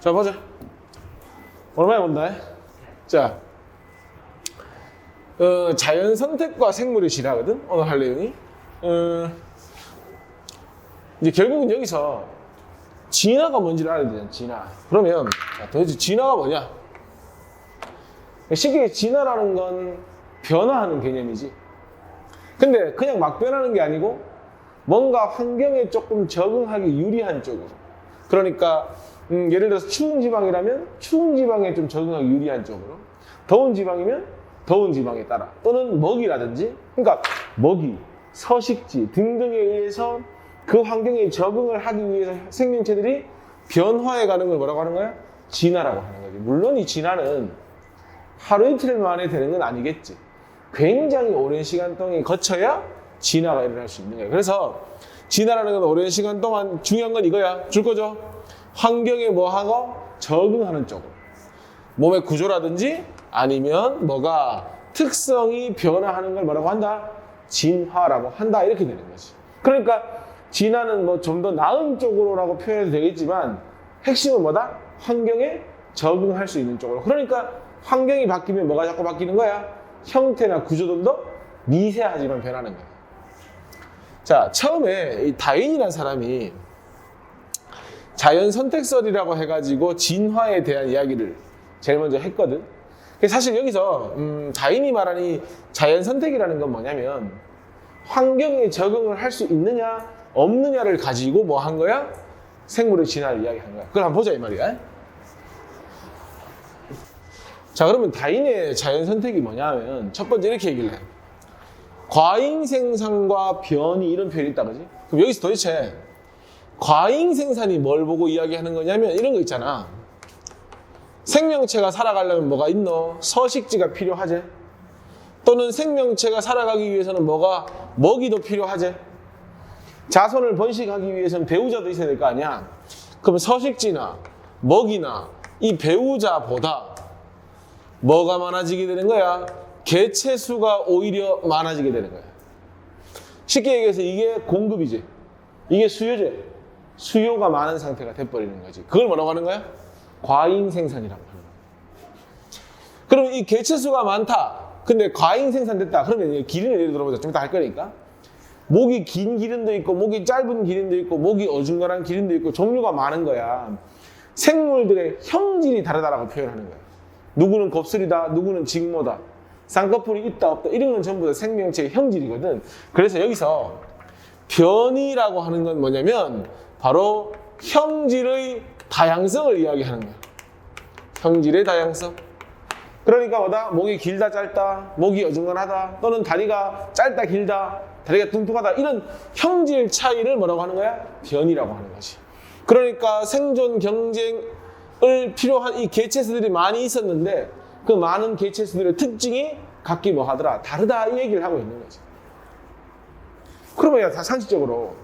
자, 보자. 얼마나 본다. 자, 자연 선택과 생물의 진화거든. 오늘 할 내용이. 이제 결국은 여기서 진화가 뭔지를 알아야 되잖아. 진화. 그러면 자, 도대체 진화가 뭐냐? 쉽게 진화라는 건 변화하는 개념이지. 근데 그냥 막 변하는 게 아니고 뭔가 환경에 조금 적응하기 유리한 쪽으로. 그러니까 예를 들어서 추운 지방이라면 추운 지방에 좀 적응하기 유리한 쪽으로, 더운 지방이면 더운 지방에 따라, 또는 먹이라든지, 그러니까 먹이, 서식지 등등에 의해서 그 환경에 적응을 하기 위해서 생명체들이 변화해 가는 걸 뭐라고 하는 거야? 진화라고 하는 거지. 물론 이 진화는 하루 이틀 만에 되는 건 아니겠지. 굉장히 오랜 시간 동안 거쳐야 진화가 일어날 수 있는 거야. 그래서 진화라는 건 오랜 시간 동안 중요한 건 이거야. 줄 거죠? 환경에 뭐하고 적응하는 쪽으로. 몸의 구조라든지 아니면 뭐가 특성이 변화하는 걸 뭐라고 한다? 진화라고 한다. 이렇게 되는 거지. 그러니까 진화는 뭐 좀 더 나은 쪽으로라고 표현해도 되겠지만 핵심은 뭐다? 환경에 적응할 수 있는 쪽으로. 그러니까 환경이 바뀌면 뭐가 자꾸 바뀌는 거야? 형태나 구조들도 미세하지만 변하는 거야. 자, 처음에 이 다윈이라는 사람이 자연 선택설이라고 해가지고 진화에 대한 이야기를 제일 먼저 했거든. 사실 여기서 다윈이 말하는 이 자연 선택이라는 건 뭐냐면 환경에 적응을 할 수 있느냐 없느냐를 가지고 뭐 한 거야? 생물의 진화를 이야기한 거야. 그걸 한번 보자 이 말이야. 자, 그러면 다윈의 자연 선택이 뭐냐 하면 첫 번째 이렇게 얘기를 해. 과잉 생산과 변이, 이런 표현이 있다 그지? 그럼 여기서 도대체 과잉 생산이 뭘 보고 이야기하는 거냐면 이런 거 있잖아. 생명체가 살아가려면 뭐가 있노? 서식지가 필요하지. 또는 생명체가 살아가기 위해서는 뭐가 먹이도 필요하지. 자손을 번식하기 위해서는 배우자도 있어야 될 거 아니야. 그럼 서식지나 먹이나 이 배우자보다 뭐가 많아지게 되는 거야? 개체 수가 오히려 많아지게 되는 거야. 쉽게 얘기해서 이게 공급이지. 이게 수요지. 수요가 많은 상태가 돼버리는 거지. 그걸 뭐라고 하는 거야? 과잉 생산이라고 하는 거야. 그럼 이 개체 수가 많다. 근데 과잉 생산됐다. 그러면 기린을 예를 들어보자. 좀 이따 할 거니까. 목이 긴 기린도 있고, 목이 짧은 기린도 있고, 목이 어중간한 기린도 있고, 종류가 많은 거야. 생물들의 형질이 다르다라고 표현하는 거야. 누구는 곱슬이다, 누구는 직모다, 쌍꺼풀이 있다 없다, 이런 건 전부 다 생명체의 형질이거든. 그래서 여기서 변이라고 하는 건 뭐냐면 바로 형질의 다양성을 이야기하는 거야. 형질의 다양성. 그러니까 뭐다? 목이 길다 짧다, 목이 어중간하다, 또는 다리가 짧다 길다, 다리가 뚱뚱하다, 이런 형질 차이를 뭐라고 하는 거야? 변이라고 하는 거지. 그러니까 생존 경쟁을 필요한 이 개체수들이 많이 있었는데 그 많은 개체수들의 특징이 각기 뭐 하더라? 다르다, 이 얘기를 하고 있는 거지. 그러면 다 상식적으로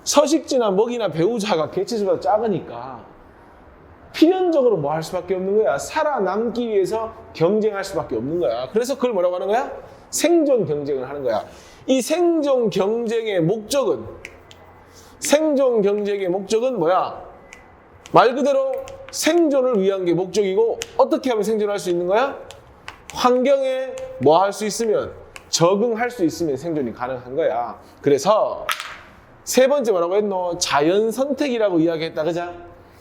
서식지나 먹이나 배우자가 개체수가 작으니까 필연적으로 뭐 할 수밖에 없는 거야? 살아남기 위해서 경쟁할 수밖에 없는 거야. 그래서 그걸 뭐라고 하는 거야? 생존 경쟁을 하는 거야. 이 생존 경쟁의 목적은 뭐야? 말 그대로 생존을 위한 게 목적이고, 어떻게 하면 생존할 수 있는 거야? 환경에 뭐 할 수 있으면, 적응할 수 있으면 생존이 가능한 거야. 그래서 세 번째 뭐라고 했노? 자연 선택이라고 이야기했다, 그자?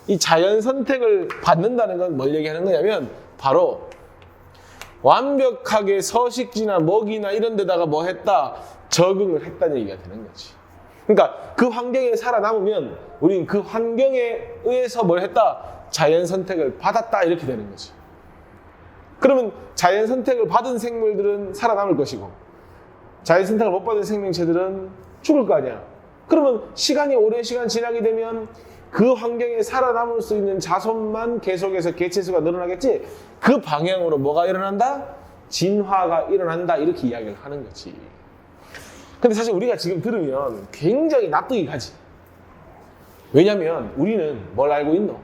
이 자연 선택을 받는다는 건 뭘 얘기하는 거냐면 바로 완벽하게 서식지나 먹이나 이런 데다가 뭐 했다? 적응을 했다는 얘기가 되는 거지. 그러니까 그 환경에 살아남으면 우리는 그 환경에 의해서 뭘 했다? 자연 선택을 받았다, 이렇게 되는 거지. 그러면 자연 선택을 받은 생물들은 살아남을 것이고, 자연 선택을 못 받은 생명체들은 죽을 거 아니야. 그러면 시간이 오랜 시간 지나게 되면 그 환경에 살아남을 수 있는 자손만 계속해서 개체수가 늘어나겠지. 그 방향으로 뭐가 일어난다? 진화가 일어난다, 이렇게 이야기를 하는 거지. 근데 사실 우리가 지금 들으면 굉장히 납득이 가지. 왜냐면 우리는 뭘 알고 있노?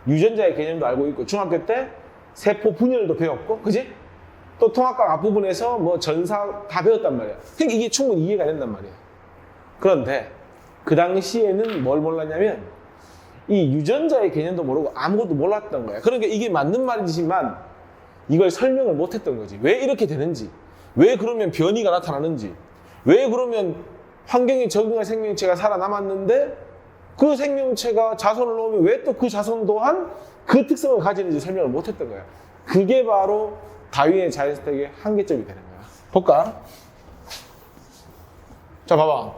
유전자의 개념도 알고 있고, 중학교 때 세포 분열도 배웠고, 그지? 또 통합각 앞부분에서 뭐 전사 다 배웠단 말이야. 그러니까 이게 충분히 이해가 된단 말이야. 그런데 그 당시에는 뭘 몰랐냐면 이 유전자의 개념도 모르고 아무것도 몰랐던 거야. 그러니까 이게 맞는 말이지만 이걸 설명을 못했던 거지. 왜 이렇게 되는지, 왜 그러면 변이가 나타나는지, 왜 그러면 환경에 적응한 생명체가 살아남았는데 그 생명체가 자손을 놓으면 왜 또 그 자손 또한 그 특성을 가지는지 설명을 못했던 거야. 그게 바로 다윈의 자연선택의 한계점이 되는 거야. 볼까? 자, 봐봐.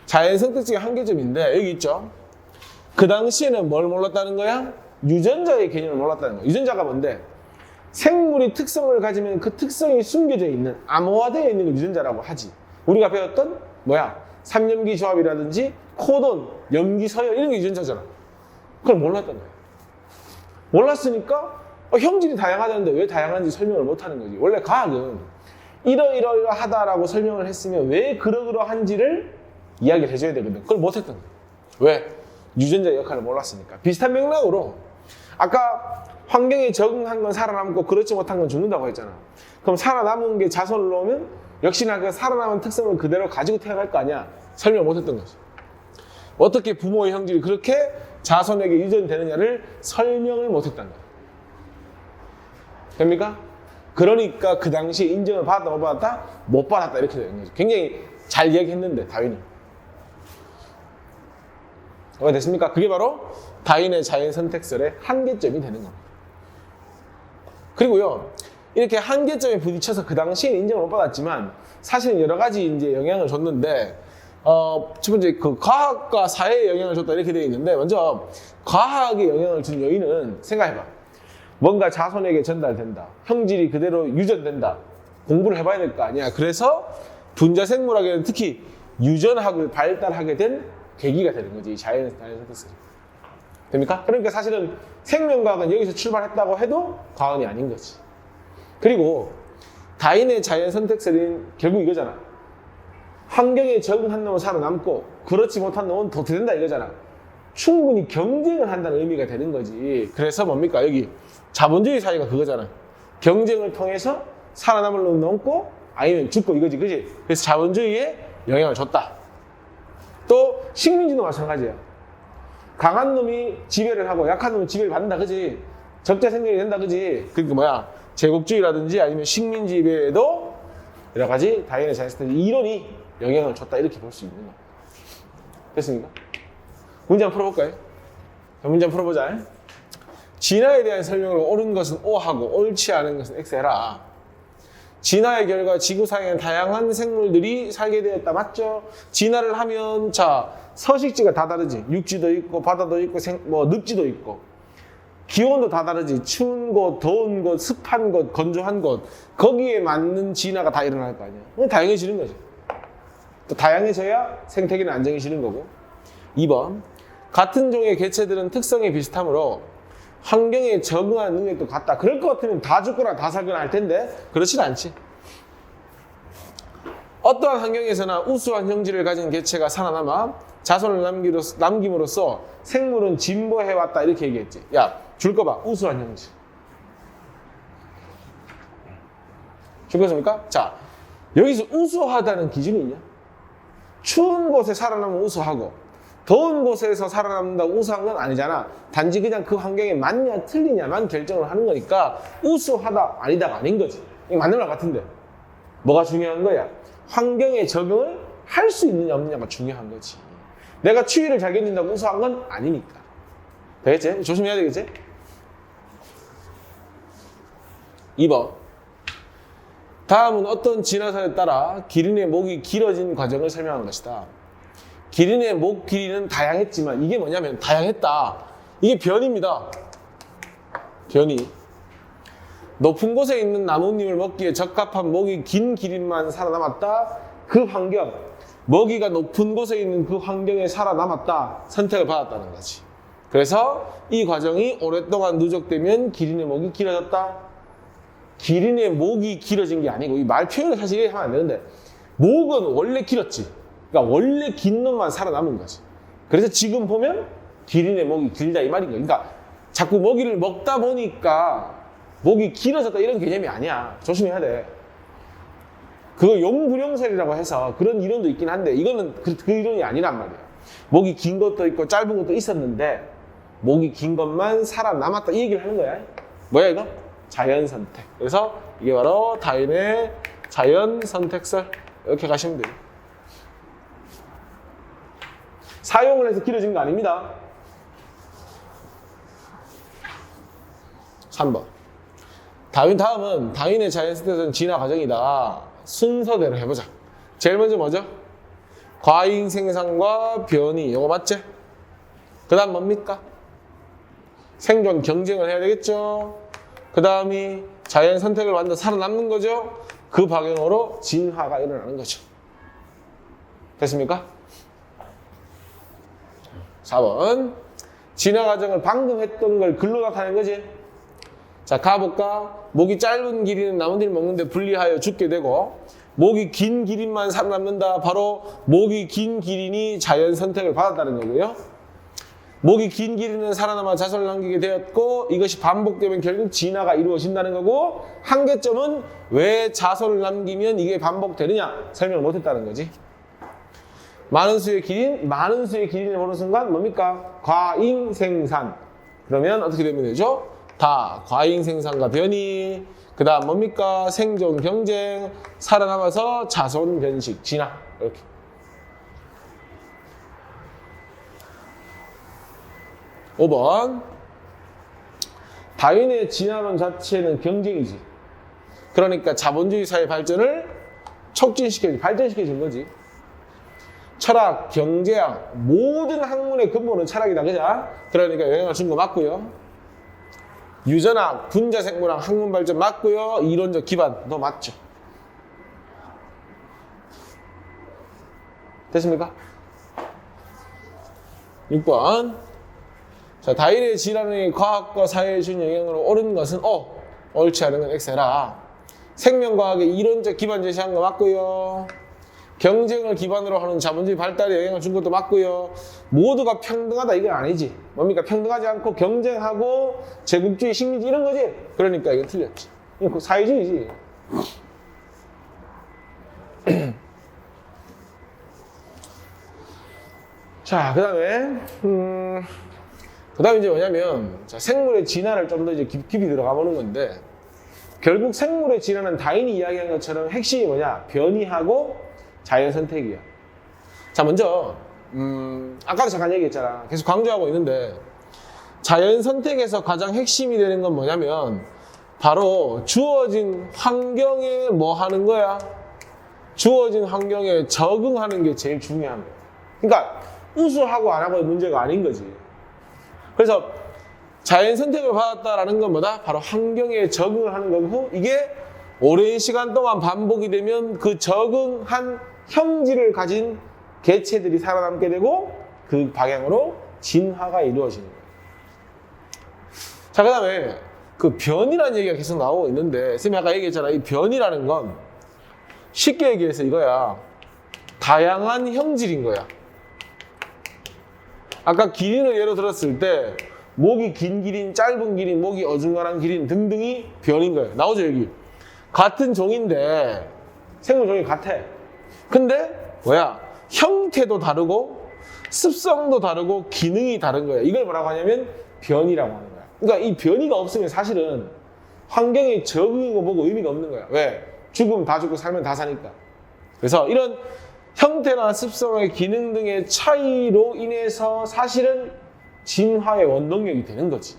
자연선택적인 한계점인데 여기 있죠. 그 당시에는 뭘 몰랐다는 거야? 유전자의 개념을 몰랐다는 거야. 유전자가 뭔데? 생물이 특성을 가지면 그 특성이 숨겨져 있는, 암호화되어 있는 걸 유전자라고 하지. 우리가 배웠던 뭐야? 삼염기 조합이라든지 코돈, 염기 서열 이런 게 유전자잖아. 그걸 몰랐던 거야. 몰랐으니까 형질이 다양하다는데 왜 다양한지 설명을 못하는 거지. 원래 과학은 이러이러하다라고 설명을 했으면 왜 그러그러한지를 이야기를 해줘야 되거든. 그걸 못했던 거야. 왜? 유전자의 역할을 몰랐으니까. 비슷한 맥락으로 아까 환경에 적응한 건 살아남고 그렇지 못한 건 죽는다고 했잖아. 그럼 살아남은 게 자손을 놓으면 역시나 그 살아남은 특성을 그대로 가지고 태어날 거 아니야. 설명을 못했던 거지. 어떻게 부모의 형질이 그렇게 자손에게 유전되느냐를 설명을 못했다는 거야. 됩니까? 그러니까 그 당시에 인정을 받았다 못 받았다? 못 받았다 이렇게 되는 거죠. 굉장히 잘 얘기했는데 다윈이. 왜 됐습니까? 그게 바로 다윈의 자연선택설의 한계점이 되는 겁니다. 그리고요, 이렇게 한계점에 부딪혀서 그 당시에 인정을 못 받았지만 사실은 여러 가지 이제 영향을 줬는데, 첫 번째 그 과학과 사회에 영향을 줬다 이렇게 되어 있는데, 먼저 과학에 영향을 준 요인은 생각해봐. 뭔가 자손에게 전달된다. 형질이 그대로 유전된다. 공부를 해봐야 될 거 아니야. 그래서 분자생물학에는 특히 유전학을 발달하게 된 계기가 되는 거지. 이 자연선택설이. 됩니까? 그러니까 사실은 생명과학은 여기서 출발했다고 해도 과언이 아닌 거지. 그리고 다윈의 자연선택설은 결국 이거잖아. 환경에 적응한 놈은 살아남고 그렇지 못한 놈은 도태된다 이거잖아. 충분히 경쟁을 한다는 의미가 되는 거지. 그래서 뭡니까? 여기 자본주의 사회가 그거잖아. 경쟁을 통해서 살아남을 놈 넘고 아니면 죽고 이거지. 그지? 그래서 자본주의에 영향을 줬다. 또 식민지도 마찬가지야. 강한 놈이 지배를 하고 약한 놈이 지배를 받는다. 그지? 적자 생존이 된다. 그지? 그러니까 뭐야? 제국주의라든지 아니면 식민 지배에도 여러 가지 다윈의 자연선택 이론이 영향을 줬다. 이렇게 볼 수 있는 거야. 됐습니까? 문제 한번 풀어볼까요? 문제 한번 풀어보자. 진화에 대한 설명을 옳은 것은 O하고 옳지 않은 것은 X 해라. 진화의 결과 지구상에는 다양한 생물들이 살게 되었다. 맞죠? 진화를 하면 자 서식지가 다 다르지. 육지도 있고 바다도 있고 늪지도 있고 기온도 다 다르지. 추운 곳, 더운 곳, 습한 곳, 건조한 곳 거기에 맞는 진화가 다 일어날 거 아니야. 다양해지는 거지. 또 다양해져야 생태계는 안정해지는 거고. 2번 같은 종의 개체들은 특성이 비슷하므로 환경에 적응하는 능력도 같다. 그럴 것 같으면 다 죽거나 다 살거나 할 텐데 그렇진 않지. 어떠한 환경에서나 우수한 형질을 가진 개체가 살아남아 자손을 남김으로써 생물은 진보해왔다 이렇게 얘기했지. 야, 줄 거 봐. 우수한 형질. 줄 거습니까? 자, 여기서 우수하다는 기준이 있냐? 추운 곳에 살아남으면 우수하고 더운 곳에서 살아남는다고 우수한 건 아니잖아. 단지 그냥 그 환경에 맞냐 틀리냐만 결정을 하는 거니까 우수하다 아니다가 아닌 거지. 이게 맞는 말 같은데 뭐가 중요한 거야? 환경에 적응을 할 수 있느냐 없느냐가 중요한 거지. 내가 추위를 잘 견딘다고 우수한 건 아니니까. 되겠지? 조심해야 되겠지? 2번 다음은 어떤 진화설에 따라 기린의 목이 길어진 과정을 설명한 것이다. 기린의 목 길이는 다양했지만 이게 뭐냐면 다양했다. 이게 변입니다. 변이. 높은 곳에 있는 나뭇잎을 먹기에 적합한 목이 긴 기린만 살아남았다. 그 환경, 먹이가 높은 곳에 있는 그 환경에 살아남았다. 선택을 받았다는 거지. 그래서 이 과정이 오랫동안 누적되면 기린의 목이 길어졌다. 기린의 목이 길어진 게 아니고 이 말 표현을 사실 이렇게 하면 안 되는데 목은 원래 길었지. 그러니까 원래 긴 놈만 살아남은 거지. 그래서 지금 보면 기린의 목이 길다 이 말인 거야. 그러니까 자꾸 먹이를 먹다 보니까 목이 길어졌다 이런 개념이 아니야. 조심해야 돼. 그거 용불용설이라고 해서 그런 이론도 있긴 한데 이거는 그 이론이 아니란 말이야. 목이 긴 것도 있고 짧은 것도 있었는데 목이 긴 것만 살아남았다 이 얘기를 하는 거야. 뭐야 이거? 자연선택. 그래서 이게 바로 다윈의 자연선택설 이렇게 가시면 돼요. 사용을 해서 길어진 거 아닙니다. 3번. 다음은 다윈의 자연선택은 진화 과정이다. 순서대로 해보자. 제일 먼저 뭐죠? 과잉 생산과 변이. 이거 맞지? 그 다음 뭡니까? 생존 경쟁을 해야 되겠죠? 그 다음이 자연선택을 만들어 살아남는 거죠? 그 방향으로 진화가 일어나는 거죠. 됐습니까? 4번. 진화 과정을 방금 했던 걸 글로 나타낸 거지? 자, 가볼까? 목이 짧은 기린은 나무들 먹는데 불리하여 죽게 되고, 목이 긴 기린만 살아남는다. 바로 목이 긴 기린이 자연 선택을 받았다는 거고요. 목이 긴 기린은 살아남아 자손을 남기게 되었고, 이것이 반복되면 결국 진화가 이루어진다는 거고, 한계점은 왜 자손을 남기면 이게 반복되느냐 설명을 못했다는 거지. 많은 수의 기린을 보는 순간 뭡니까? 과잉 생산. 그러면 어떻게 되면 되죠? 다 과잉 생산과 변이, 그 다음 뭡니까? 생존 경쟁, 살아남아서 자손 변식, 진화. 이렇게. (5번) 다윈의 진화론 자체는 경쟁이지. 그러니까 자본주의 사회 발전을 발전시켜준 거지. 철학, 경제학, 모든 학문의 근본은 철학이다. 그죠? 그러니까 영향을 준 거 맞고요. 유전학, 분자생물학, 학문 발전 맞고요. 이론적 기반도 맞죠. 됐습니까? 6번. 자, 다윈의 진화론이 과학과 사회에 준 영향으로 옳은 것은 옳지 않은 건 X해라. 생명과학의 이론적 기반 제시한 거 맞고요. 경쟁을 기반으로 하는 자본주의 발달에 영향을 준 것도 맞고요. 모두가 평등하다 이건 아니지. 뭡니까? 평등하지 않고 경쟁하고 제국주의, 식민지 이런 거지. 그러니까 이건 틀렸지. 이건 사회주의지. 자, 그 다음에 이제 뭐냐면, 자, 생물의 진화를 좀 더 이제 깊이 들어가 보는 건데, 결국 생물의 진화는 다윈이 이야기한 것처럼 핵심이 뭐냐? 변이하고 자연 선택이야. 자, 먼저 아까도 잠깐 얘기했잖아. 계속 강조하고 있는데, 자연 선택에서 가장 핵심이 되는 건 뭐냐면 바로 주어진 환경에 뭐 하는 거야? 주어진 환경에 적응하는 게 제일 중요한 거야. 그러니까 우수하고 안 하고의 문제가 아닌 거지. 그래서 자연 선택을 받았다라는 건 뭐다? 바로 환경에 적응을 하는 거고, 이게 오랜 시간 동안 반복이 되면 그 적응한 형질을 가진 개체들이 살아남게 되고, 그 방향으로 진화가 이루어지는 거예요. 자, 그 다음에 그 변이라는 얘기가 계속 나오고 있는데, 쌤이 아까 얘기했잖아. 이 변이라는 건 쉽게 얘기해서 이거야. 다양한 형질인 거야. 아까 기린을 예로 들었을 때 목이 긴 기린, 짧은 기린, 목이 어중간한 기린 등등이 변인 거예요. 나오죠 여기. 같은 종인데 생물 종이 같아. 근데 뭐야? 형태도 다르고 습성도 다르고 기능이 다른 거야. 이걸 뭐라고 하냐면 변이라고 하는 거야. 그러니까 이 변이가 없으면 사실은 환경에 적응이고 뭐고 의미가 없는 거야. 왜? 죽으면 다 죽고 살면 다 사니까. 그래서 이런 형태나 습성의 기능 등의 차이로 인해서 사실은 진화의 원동력이 되는 거지.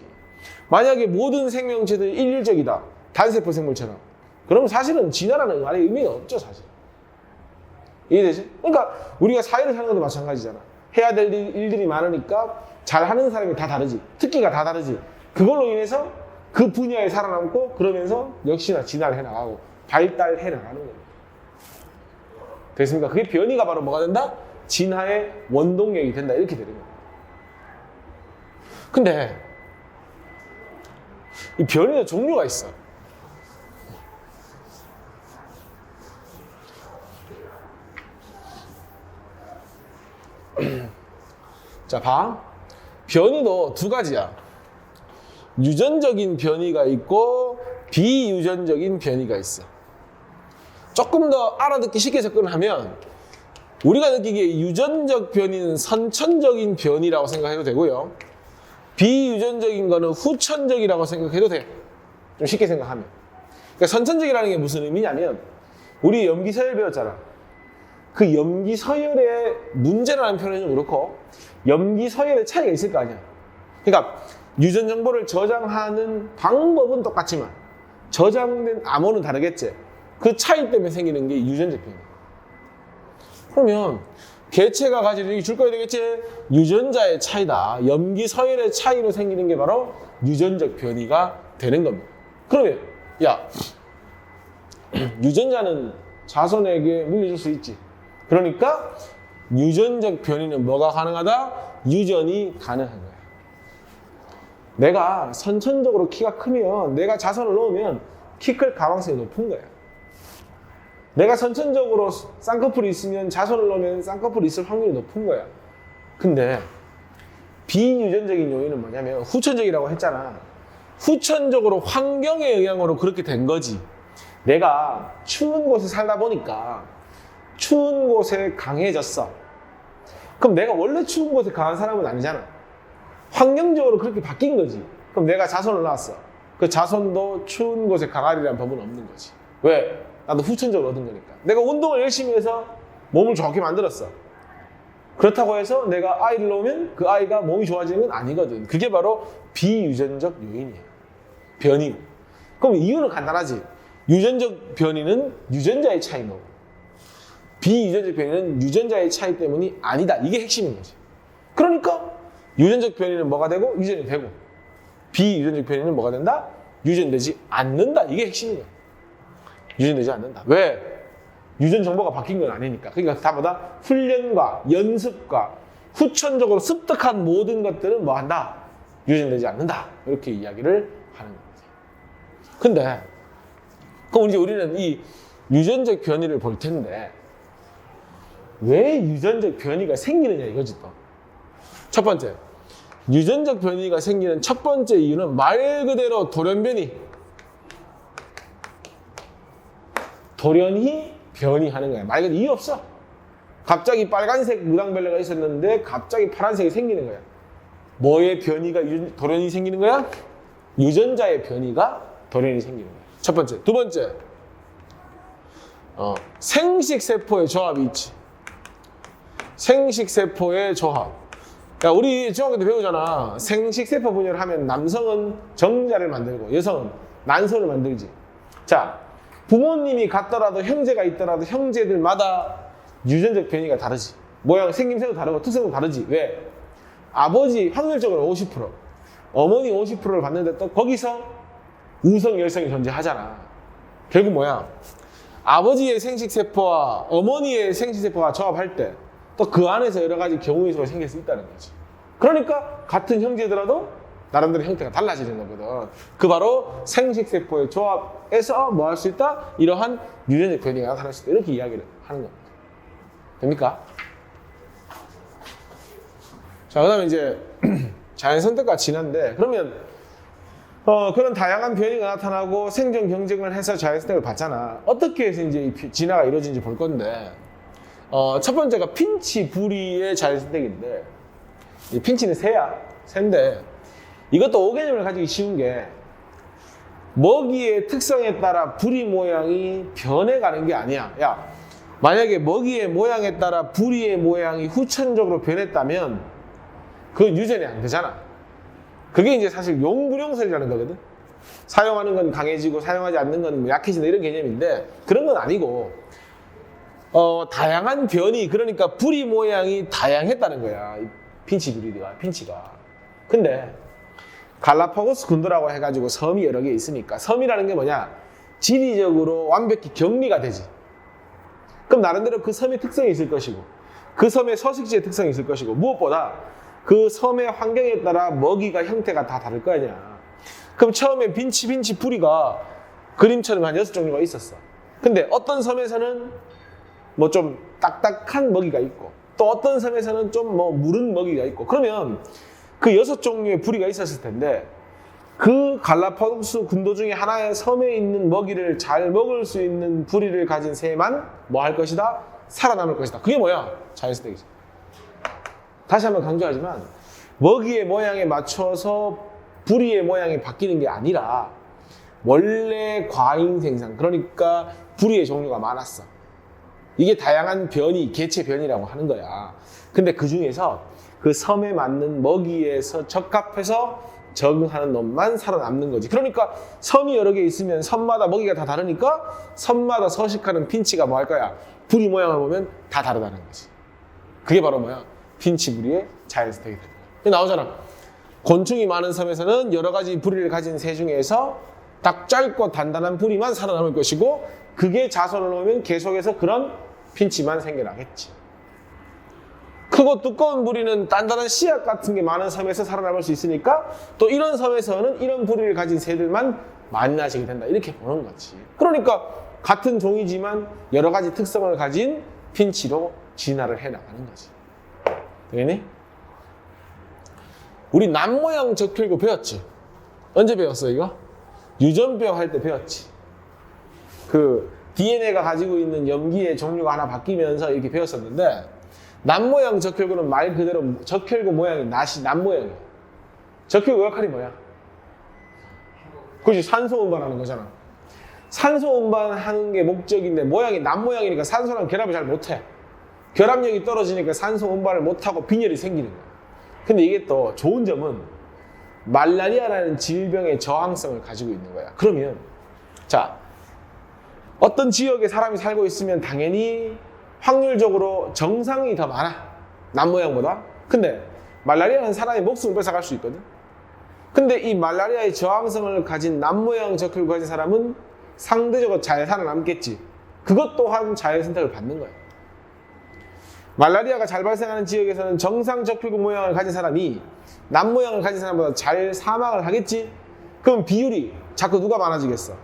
만약에 모든 생명체들이 일률적이다. 단세포 생물처럼. 그러면 사실은 진화라는 말의 의미가 없죠, 사실. 이해되지? 그러니까 우리가 사회를 사는 것도 마찬가지잖아. 해야 될 일들이 많으니까 잘하는 사람이 다 다르지. 특기가 다 다르지. 그걸로 인해서 그 분야에 살아남고 그러면서 역시나 진화를 해나가고 발달해 나가는 거예요. 됐습니까? 그게 변이가 바로 뭐가 된다? 진화의 원동력이 된다. 이렇게 되는 거예요. 근데 이 변이도 종류가 있어. 자, 봐. 변이도 두 가지야. 유전적인 변이가 있고 비유전적인 변이가 있어. 조금 더 알아듣기 쉽게 접근을 하면 우리가 느끼기에 유전적 변이는 선천적인 변이라고 생각해도 되고요. 비유전적인 거는 후천적이라고 생각해도 돼. 좀 쉽게 생각하면. 그러니까 선천적이라는 게 무슨 의미냐면 우리 염기서열 배웠잖아. 그 염기서열의 문제라는 표현은 좀 그렇고 염기서열의 차이가 있을 거 아니야. 그러니까 유전 정보를 저장하는 방법은 똑같지만 저장된 암호는 다르겠지. 그 차이 때문에 생기는 게 유전적 변이. 그러면 개체가 가지는 이 줄거리 되겠지? 유전자의 차이다. 염기서열의 차이로 생기는 게 바로 유전적 변이가 되는 겁니다. 그러면 야 유전자는 자손에게 물려줄 수 있지. 그러니까 유전적 변이는 뭐가 가능하다? 유전이 가능한 거야. 내가 선천적으로 키가 크면 내가 자손을 넣으면 키 클 가능성이 높은 거야. 내가 선천적으로 쌍꺼풀이 있으면 자손을 넣으면 쌍꺼풀이 있을 확률이 높은 거야. 근데 비유전적인 요인은 뭐냐면 후천적이라고 했잖아. 후천적으로 환경의 영향으로 그렇게 된 거지. 내가 추운 곳에 살다 보니까 추운 곳에 강해졌어. 그럼 내가 원래 추운 곳에 강한 사람은 아니잖아. 환경적으로 그렇게 바뀐 거지. 그럼 내가 자손을 낳았어. 그 자손도 추운 곳에 강하리라는 법은 없는 거지. 왜? 나도 후천적으로 얻은 거니까. 내가 운동을 열심히 해서 몸을 좋게 만들었어. 그렇다고 해서 내가 아이를 낳으면 그 아이가 몸이 좋아지는 건 아니거든. 그게 바로 비유전적 요인이에요. 변이. 그럼 이유는 간단하지. 유전적 변이는 유전자의 차이인 거고 비유전적 변이는 유전자의 차이 때문이 아니다. 이게 핵심인 거지. 그러니까 유전적 변이는 뭐가 되고 유전이 되고 비유전적 변이는 뭐가 된다? 유전되지 않는다. 이게 핵심인 거야. 유전되지 않는다. 왜? 유전 정보가 바뀐 건 아니니까. 그러니까 다보다 훈련과 연습과 후천적으로 습득한 모든 것들은 뭐 한다? 유전되지 않는다. 이렇게 이야기를 하는 겁니다. 근데 그럼 이제 우리는 이 유전적 변이를 볼 텐데 왜 유전적 변이가 생기느냐 이거지 또. 첫 번째, 유전적 변이가 생기는 첫 번째 이유는 말 그대로 돌연변이. 돌연히 변이하는 거야. 말 그대로 이유 없어. 갑자기 빨간색 무당벌레가 있었는데 갑자기 파란색이 생기는 거야. 뭐의 변이가 돌연히 생기는 거야? 유전자의 변이가 돌연히 생기는 거야. 첫 번째. 두 번째, 생식세포의 조합이 있지. 생식세포의 조합. 야, 우리 중학교 때 배우잖아. 생식세포 분열을 하면 남성은 정자를 만들고 여성은 난소를 만들지. 자, 부모님이 같더라도 형제가 있더라도 형제들마다 유전적 변이가 다르지. 모양, 생김새도 다르고 특성도 다르지. 왜? 아버지 확률적으로 50%, 어머니 50%를 받는데 또 거기서 우성, 열성이 존재하잖아. 결국 뭐야? 아버지의 생식세포와 어머니의 생식세포가 조합할 때 또 그 안에서 여러 가지 경우의 생길 수 있다는 거지. 그러니까 같은 형제더라도 나름대로 형태가 달라지는 거거든. 그 바로 생식세포의 조합에서 뭐 할 수 있다? 이러한 유전적 변이가 나타날 수 있다. 이렇게 이야기를 하는 겁니다. 됩니까? 자, 그 다음에 이제 자연선택과 진화인데 그러면 그런 다양한 변이가 나타나고 생존 경쟁을 해서 자연선택을 받잖아. 어떻게 해서 이제 이 진화가 이루어지는지 볼 건데 첫 번째가 핀치 부리의 자연선택인데 이 핀치는 새인데 이것도 오개념을 가지기 쉬운 게 먹이의 특성에 따라 부리 모양이 변해가는 게 아니야. 야, 만약에 먹이의 모양에 따라 부리의 모양이 후천적으로 변했다면 그건 유전이 안 되잖아. 그게 이제 사실 용불용설이라는 거거든. 사용하는 건 강해지고 사용하지 않는 건 뭐 약해진다 이런 개념인데 그런 건 아니고 다양한 변이, 그러니까 부리 모양이 다양했다는 거야. 이 핀치가. 근데 갈라파고스 군도라고 해가지고 섬이 여러 개 있으니까 섬이라는 게 뭐냐? 지리적으로 완벽히 격리가 되지. 그럼 나름대로 그 섬의 특성이 있을 것이고 그 섬의 서식지의 특성이 있을 것이고 무엇보다 그 섬의 환경에 따라 먹이가 형태가 다 다를 거 아니야. 그럼 처음에 빈치 부리가 그림처럼 한 6종류가 있었어. 근데 어떤 섬에서는 뭐 좀 딱딱한 먹이가 있고 또 어떤 섬에서는 좀 뭐 무른 먹이가 있고 그러면 그 6종류의 부리가 있었을 텐데 그 갈라파고스 군도 중에 하나의 섬에 있는 먹이를 잘 먹을 수 있는 부리를 가진 새만 뭐 할 것이다? 살아남을 것이다. 그게 뭐야? 자연선택이지. 다시 한번 강조하지만 먹이의 모양에 맞춰서 부리의 모양이 바뀌는 게 아니라 원래 과잉생산, 그러니까 부리의 종류가 많았어. 이게 다양한 변이, 개체 변이라고 하는 거야. 근데 그 중에서 그 섬에 맞는 먹이에서 적합해서 적응하는 놈만 살아남는 거지. 그러니까 섬이 여러 개 있으면 섬마다 먹이가 다 다르니까 섬마다 서식하는 핀치가 뭐 할 거야? 부리 모양을 보면 다 다르다는 거지. 그게 바로 뭐야? 핀치 부리의 자연선택이 되는 거야. 나오잖아. 곤충이 많은 섬에서는 여러 가지 부리를 가진 새 중에서 딱 짧고 단단한 부리만 살아남을 것이고, 그게 자손을 놓으면 계속해서 그런 핀치만 생겨나겠지. 크고 두꺼운 부리는 단단한 씨앗 같은 게 많은 섬에서 살아남을 수 있으니까 또 이런 섬에서는 이런 부리를 가진 새들만 만나지게 된다, 이렇게 보는 거지. 그러니까 같은 종이지만 여러 가지 특성을 가진 핀치로 진화를 해나가는 거지. 되겠니? 우리 남모양 적혈구 배웠지? 언제 배웠어 이거? 유전병 할 때 배웠지. 그 DNA가 가지고 있는 염기의 종류가 하나 바뀌면서 이렇게 배웠었는데, 남모양 적혈구는 말 그대로 적혈구 모양이 남모양이야. 적혈구 역할이 뭐야? 그렇지, 산소 운반하는 거잖아. 산소 운반하는 게 목적인데 모양이 남모양이니까 산소랑 결합을 잘 못해. 결합력이 떨어지니까 산소 운반을 못하고 빈혈이 생기는 거야. 근데 이게 또 좋은 점은 말라리아라는 질병의 저항성을 가지고 있는 거야. 그러면 자, 어떤 지역에 사람이 살고 있으면 당연히 확률적으로 정상이 더 많아, 남모양보다. 근데 말라리아는 사람의 목숨을 뺏어갈 수 있거든. 근데 이 말라리아의 저항성을 가진 남모양 적혈구 가진 사람은 상대적으로 잘 살아남겠지. 그것 또한 자연선택을 받는 거야. 말라리아가 잘 발생하는 지역에서는 정상 적혈구 모양을 가진 사람이 남모양을 가진 사람보다 잘 사망을 하겠지. 그럼 비율이 자꾸 누가 많아지겠어?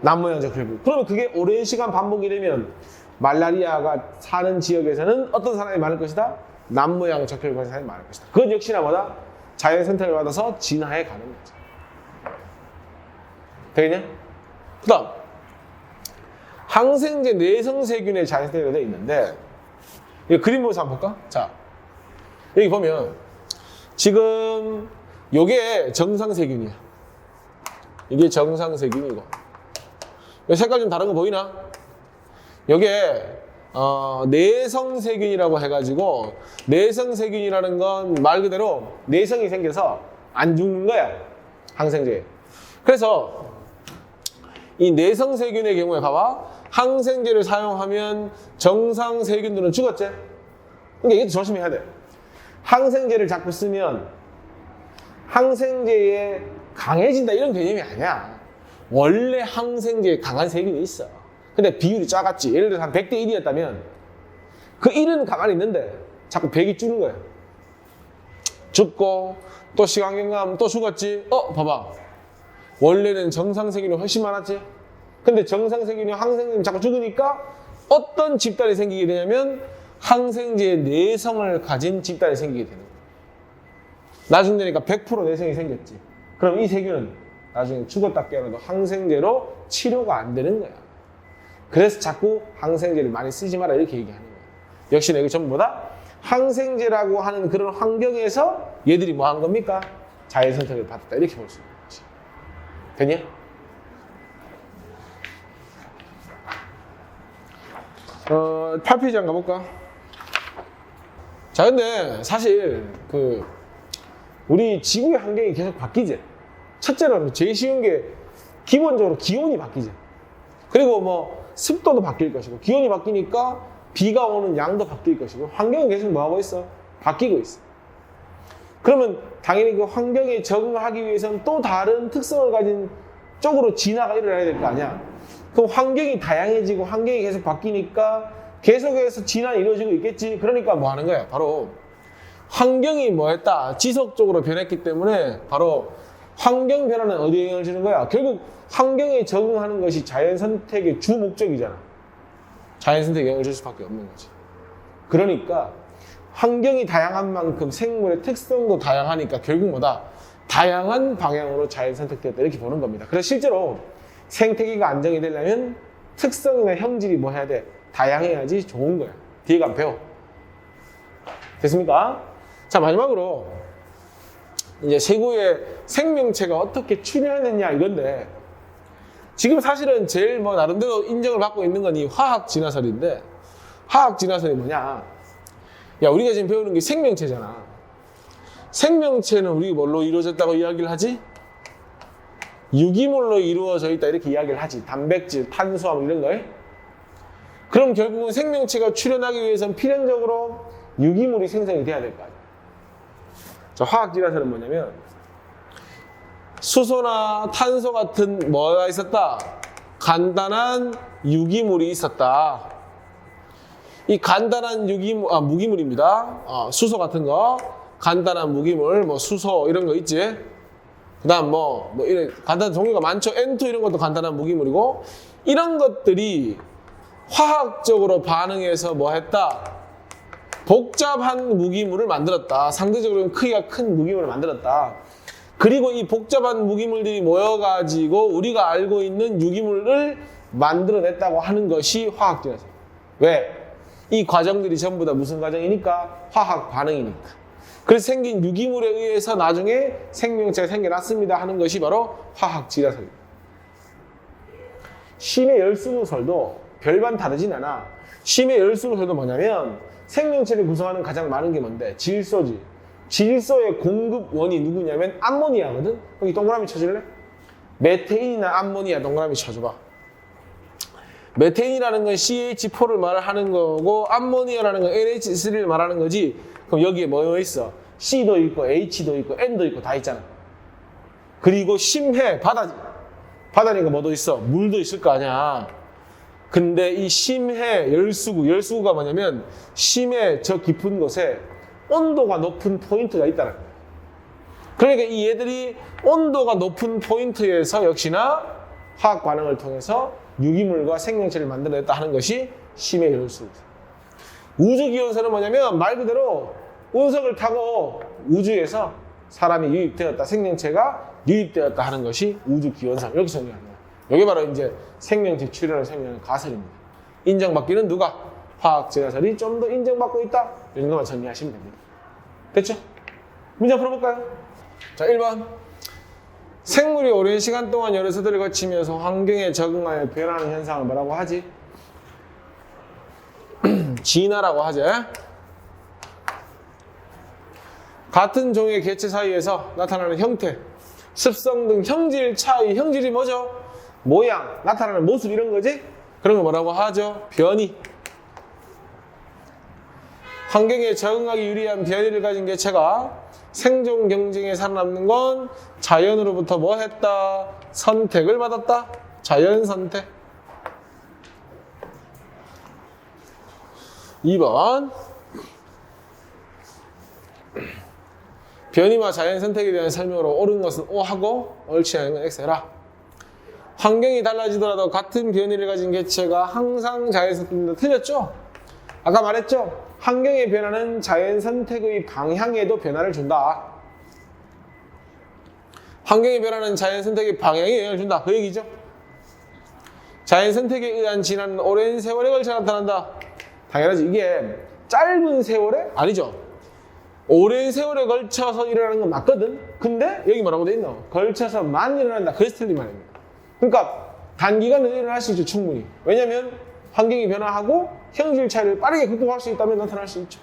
남모양 적혈구. 그러면 그게 오랜 시간 반복이 되면 말라리아가 사는 지역에서는 어떤 사람이 많을 것이다? 남모양 적혈구 가진 사람이 많을 것이다. 그건 역시나 뭐다? 자연선택을 받아서 진화해 가는 거지. 되겠냐? 그 다음, 항생제 내성세균의 자연선택이 되어 있는데, 이거 그림 보면서 한번 볼까? 자, 여기 보면 지금 요게 정상세균이야. 이게 정상세균이고, 이 색깔 좀 다른 거 보이나? 요게 내성세균이라고 해가지고, 내성세균이라는 건 말 그대로 내성이 생겨서 안 죽는 거야, 항생제에. 그래서 이 내성세균의 경우에 봐봐, 항생제를 사용하면 정상세균들은 죽었지? 그러니까 이것도 조심해야 돼. 항생제를 자꾸 쓰면 항생제에 강해진다 이런 개념이 아니야. 원래 항생제에 강한 세균이 있어. 근데 비율이 작았지. 예를 들어서 한 100대 1이었다면 그 1은 가만히 있는데 자꾸 100이 줄는 거야. 죽고 또 시간경감 또 죽었지. 봐봐. 원래는 정상세균이 훨씬 많았지. 근데 정상세균이 항생제는 자꾸 죽으니까 어떤 집단이 생기게 되냐면 항생제의 내성을 가진 집단이 생기게 되는 거야. 나중 되니까 100% 내성이 생겼지. 그럼 이 세균은 나중에 죽었다 깨어나도 항생제로 치료가 안 되는 거야. 그래서 자꾸 항생제를 많이 쓰지 마라 이렇게 얘기하는 거야. 역시나 이게 전부 다 항생제라고 하는 그런 환경에서 얘들이 뭐 한 겁니까? 자연선택을 받았다 이렇게 볼 수 있는 거지. 됐냐? 어, 8페이지 한번 가볼까? 자, 근데 사실 우리 지구의 환경이 계속 바뀌지. 첫째로는 제일 쉬운 게 기본적으로 기온이 바뀌지. 그리고 뭐 습도도 바뀔 것이고, 기온이 바뀌니까 비가 오는 양도 바뀔 것이고, 환경은 계속 뭐 하고 있어? 바뀌고 있어. 그러면 당연히 그 환경에 적응하기 위해서는 또 다른 특성을 가진 쪽으로 진화가 일어나야 될 거 아니야. 그럼 환경이 다양해지고 환경이 계속 바뀌니까 계속해서 진화가 이루어지고 있겠지. 그러니까 뭐 하는 거야? 바로 환경이 뭐 했다? 지속적으로 변했기 때문에 바로 환경 변화는 어디에 영향을 주는 거야? 결국 환경에 적응하는 것이 자연선택의 주 목적이잖아. 자연선택에 영향을 줄 수밖에 없는 거지. 그러니까 환경이 다양한 만큼 생물의 특성도 다양하니까 결국 뭐다? 다양한 방향으로 자연선택되었다 이렇게 보는 겁니다. 그래서 실제로 생태계가 안정이 되려면 특성이나 형질이 뭐 해야 돼? 다양해야지 좋은 거야. 뒤에 가면 배워. 됐습니까? 자, 마지막으로 이제 세구의 생명체가 어떻게 출현했느냐 이건데, 지금 사실은 제일 뭐 나름대로 인정을 받고 있는 건 이 화학 진화설인데, 화학 진화설이 뭐냐? 야, 우리가 지금 배우는 게 생명체잖아. 생명체는 우리 뭘로 이루어졌다고 이야기를 하지? 유기물로 이루어져 있다 이렇게 이야기를 하지. 단백질, 탄수화물 이런 거에. 그럼 결국은 생명체가 출현하기 위해서는 필연적으로 유기물이 생성이 돼야 될 거 아니야. 자, 화학 진화설은 뭐냐면 수소나 탄소 같은 뭐가 있었다? 간단한 유기물이 있었다. 이 간단한 무기물입니다. 수소 같은 거, 간단한 무기물, 뭐 수소 이런 거 있지. 그다음 뭐 이런 간단한 종류가 많죠. N2 이런 것도 간단한 무기물이고, 이런 것들이 화학적으로 반응해서 뭐 했다? 복잡한 무기물을 만들었다. 상대적으로 크기가 큰 무기물을 만들었다. 그리고 이 복잡한 무기물들이 모여가지고 우리가 알고 있는 유기물을 만들어냈다고 하는 것이 화학 진화설. 왜? 이 과정들이 전부 다 무슨 과정이니까? 화학 반응이니까. 그래서 생긴 유기물에 의해서 나중에 생명체가 생겨났습니다 하는 것이 바로 화학 진화설입니다. 심해 열수구설도 별반 다르진 않아. 심해 열수구설도 뭐냐면 생명체를 구성하는 가장 많은 게 뭔데? 질소지. 질소의 공급원이 누구냐면 암모니아거든? 여기 동그라미 쳐줄래? 메테인이나 암모니아 동그라미 쳐줘봐. 메테인이라는 건 CH4를 말하는 거고, 암모니아라는 건 NH3를 말하는 거지. 그럼 여기에 뭐 있어? C도 있고 H도 있고 N도 있고 다 있잖아. 그리고 심해, 바다지. 바다니까 뭐도 있어? 물도 있을 거 아니야. 근데 이 심해 열수구가 뭐냐면 심해 저 깊은 곳에 온도가 높은 포인트가 있다는 거야. 그러니까 이 얘들이 온도가 높은 포인트에서 역시나 화학 반응을 통해서 유기물과 생명체를 만들어냈다 하는 것이 심해 열수구죠. 우주기원설은 뭐냐면 말 그대로 운석을 타고 우주에서 사람이 유입되었다, 생명체가 유입되었다 하는 것이 우주기원설. 이렇게 정리하는 거예요. 이게 바로 이제 생명체 출현을 설명하는 가설입니다. 인정받기는 누가? 화학 진화설이 좀 더 인정받고 있다. 이 정도만 정리하시면 됩니다. 됐죠? 문제 풀어볼까요? 자, 1번. 생물이 오랜 시간 동안 여러 세대를 거치면서 환경에 적응하여 변하는 현상을 뭐라고 하지? 진화라고 하지. 같은 종의 개체 사이에서 나타나는 형태, 습성 등 형질 차이, 형질이 뭐죠? 모양, 나타나는 모습 이런 거지? 그런 거 뭐라고 하죠? 변이. 환경에 적응하기 유리한 변이를 가진 개체가 생존 경쟁에 살아남는 건 자연으로부터 뭐 했다? 선택을 받았다. 자연 선택. 2번. 변이와 자연 선택에 대한 설명으로 옳은 것은 O하고 옳지 않은 건 X 해라. 환경이 달라지더라도 같은 변이를 가진 개체가 항상 자연 선택입니다. 틀렸죠? 아까 말했죠? 환경의 변화는 자연 선택의 방향에도 변화를 준다. 환경의 변화는 자연 선택의 방향에 영향을 준다. 그 얘기죠? 자연 선택에 의한 진화는 오랜 세월에 걸쳐 나타난다. 당연하지. 이게 짧은 세월에? 아니죠. 오랜 세월에 걸쳐서 일어나는 건 맞거든? 근데 여기 뭐라고 돼 있노? 걸쳐서만 일어난다. 그래서 틀린 말입니다. 그러니까 단기간에 일어날 수 있죠. 충분히. 왜냐면 환경이 변화하고 형질 차이를 빠르게 극복할 수 있다면 나타날 수 있죠.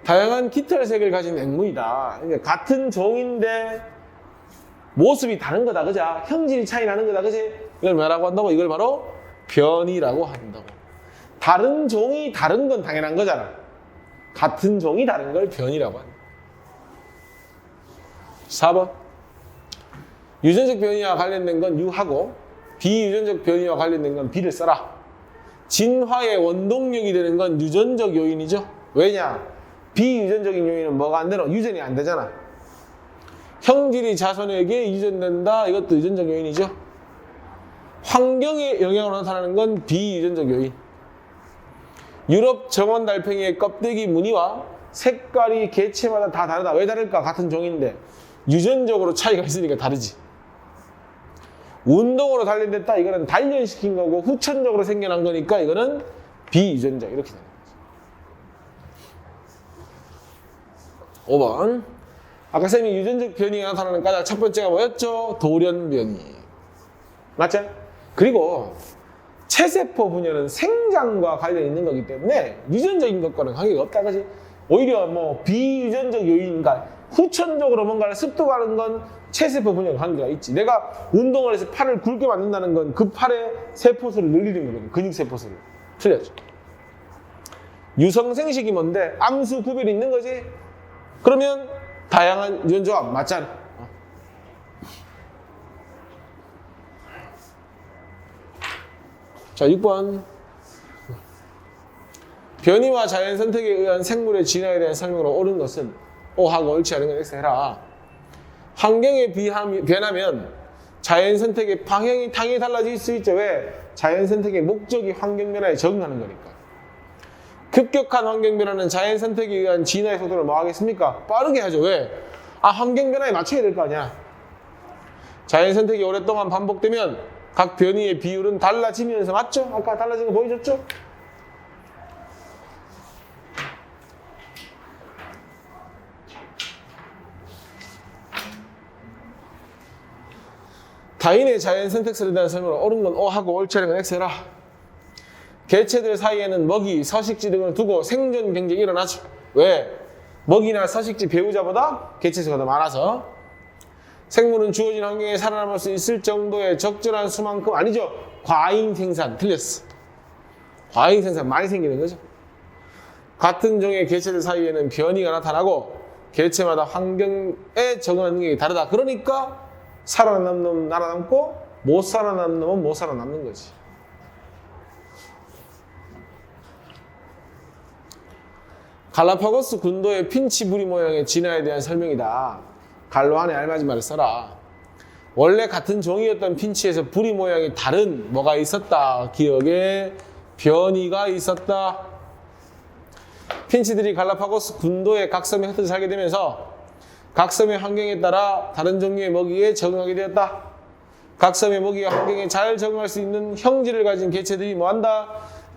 다양한 깃털색을 가진 앵무이다. 그러니까 같은 종인데 모습이 다른 거다. 그죠? 형질이 차이 나는 거다. 그지? 이걸 뭐라고 한다고? 이걸 바로 변이라고 한다고. 다른 종이 다른 건 당연한 거잖아. 같은 종이 다른 걸 변이라고 한다. 4번. 유전적 변이와 관련된 건 U하고 비유전적 변이와 관련된 건 B를 써라. 진화의 원동력이 되는 건 유전적 요인이죠. 왜냐? 비유전적인 요인은 뭐가 안 되노? 유전이 안 되잖아. 형질이 자손에게 유전된다. 이것도 유전적 요인이죠. 환경의 영향으로 나타나는 건 비유전적 요인. 유럽 정원 달팽이의 껍데기 무늬와 색깔이 개체마다 다 다르다. 왜 다를까? 같은 종인데 유전적으로 차이가 있으니까 다르지. 운동으로 단련됐다. 이거는 단련시킨 거고 후천적으로 생겨난 거니까 이거는 비유전적. 이렇게 되는 거죠. 5번. 아까 쌤이 유전적 변이가 나타나는 까닭 첫 번째가 뭐였죠? 돌연 변이. 맞죠? 그리고 체세포 분열은 생장과 관련이 있는 거기 때문에 유전적인 것과는 관계가 없다. 그지? 오히려 뭐 비유전적 요인인가 후천적으로 뭔가를 습득하는 건 체세포 분열과 관계가 있지. 내가 운동을 해서 팔을 굵게 만든다는 건 그 팔의 세포수를 늘리는 거거든. 근육 세포수를. 틀렸죠. 유성생식이 뭔데? 암수 구별이 있는 거지. 그러면 다양한 유전조합 맞잖아. 자, 6번. 변이와 자연 선택에 의한 생물의 진화에 대한 설명으로 옳은 것은 O하고 옳지 않은 건 X 해라. 환경에 변하면 자연 선택의 방향이 당연히 달라질 수 있죠. 왜? 자연 선택의 목적이 환경 변화에 적응하는 거니까. 급격한 환경 변화는 자연 선택에 의한 진화의 속도를 뭐 하겠습니까? 빠르게 하죠. 왜? 환경 변화에 맞춰야 될 거 아니야. 자연 선택이 오랫동안 반복되면 각 변이의 비율은 달라지면서 맞죠? 아까 달라진 거 보여줬죠? 다인의 자연 선택설에 대한 설명을 옳은 건 O하고 옳지 않은 건 X해라. 개체들 사이에는 먹이, 서식지 등을 두고 생존 경쟁이 일어나죠. 왜? 먹이나 서식지 배우자보다 개체수가 더 많아서. 생물은 주어진 환경에 살아남을 수 있을 정도의 적절한 수만큼 아니죠. 과잉 생산. 틀렸어. 과잉 생산 많이 생기는 거죠. 같은 종의 개체들 사이에는 변이가 나타나고 개체마다 환경에 적응하는 능력이 다르다. 그러니까 살아남는 놈은 살아남고 못 살아남는 놈은 못 살아남는 거지. 갈라파고스 군도의 핀치 부리 모양의 진화에 대한 설명이다. 갈로 안에 알맞은 말을 써라. 원래 같은 종이었던 핀치에서 부리 모양이 다른 뭐가 있었다. 기억에 변이가 있었다. 핀치들이 갈라파고스 군도의 각섬에 흩어져 살게 되면서 각섬의 환경에 따라 다른 종류의 먹이에 적응하게 되었다. 각섬의 먹이가 환경에 잘 적응할 수 있는 형질을 가진 개체들이 뭐한다?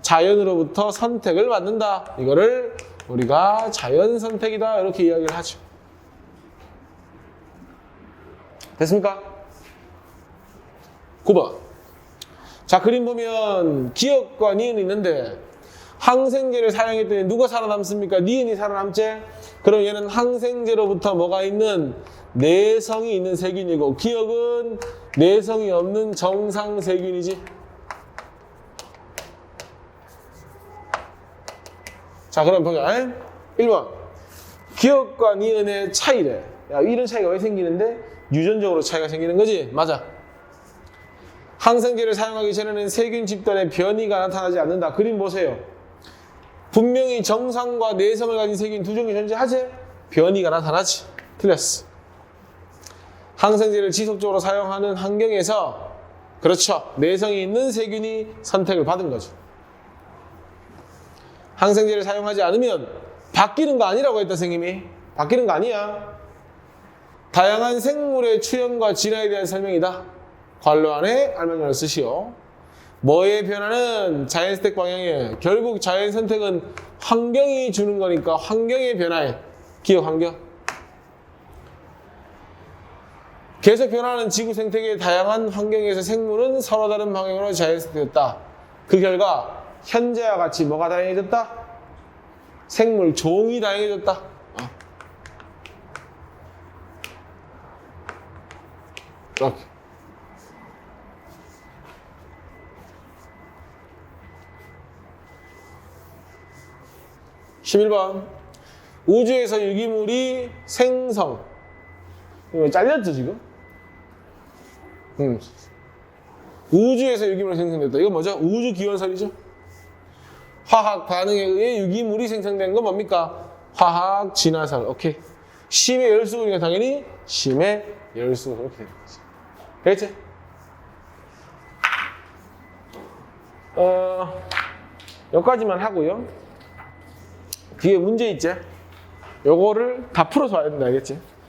자연으로부터 선택을 받는다. 이거를 우리가 자연 선택이다 이렇게 이야기를 하죠. 됐습니까? 9번. 자, 그림 보면 기억과 니은이 있는데 항생제를 사용했더니 누가 살아남습니까? 니은이 살아남지? 그럼 얘는 항생제로부터 뭐가 있는 내성이 있는 세균이고 기억은 내성이 없는 정상 세균이지. 자, 그럼 보자. 1번. 기억과 니은의 차이래. 야, 이런 차이가 왜 생기는데? 유전적으로 차이가 생기는 거지? 맞아. 항생제를 사용하기 전에는 세균 집단의 변이가 나타나지 않는다. 그림 보세요. 분명히 정상과 내성을 가진 세균 두 종이 존재하지? 변이가 나타나지. 틀렸어. 항생제를 지속적으로 사용하는 환경에서 그렇죠. 내성이 있는 세균이 선택을 받은 거죠. 항생제를 사용하지 않으면 바뀌는 거 아니라고 했다, 선생님이. 바뀌는 거 아니야. 다양한 생물의 출현과 진화에 대한 설명이다. 괄호 안에 알맞은 쓰시오. 뭐의 변화는 자연 선택 방향이에요. 결국 자연 선택은 환경이 주는 거니까 환경의 변화에 기억 환경. 계속 변화하는 지구 생태계의 다양한 환경에서 생물은 서로 다른 방향으로 자연 선택했다. 그 결과 현재와 같이 뭐가 다양해졌다? 생물 종이 다양해졌다. 11번. 우주에서 유기물이 생성. 이거 잘렸죠, 지금? 우주에서 유기물이 생성됐다. 이거 뭐죠? 우주 기원설이죠? 화학 반응에 의해 유기물이 생성된 건 뭡니까? 화학 진화설. 오케이. 심의 열수구니까 당연히 심의 열수. 그렇게 되는 거지. 되겠지? 여기까지만 하고요. 뒤에 문제 있지? 요거를 다 풀어서 와야 된다. 알겠지?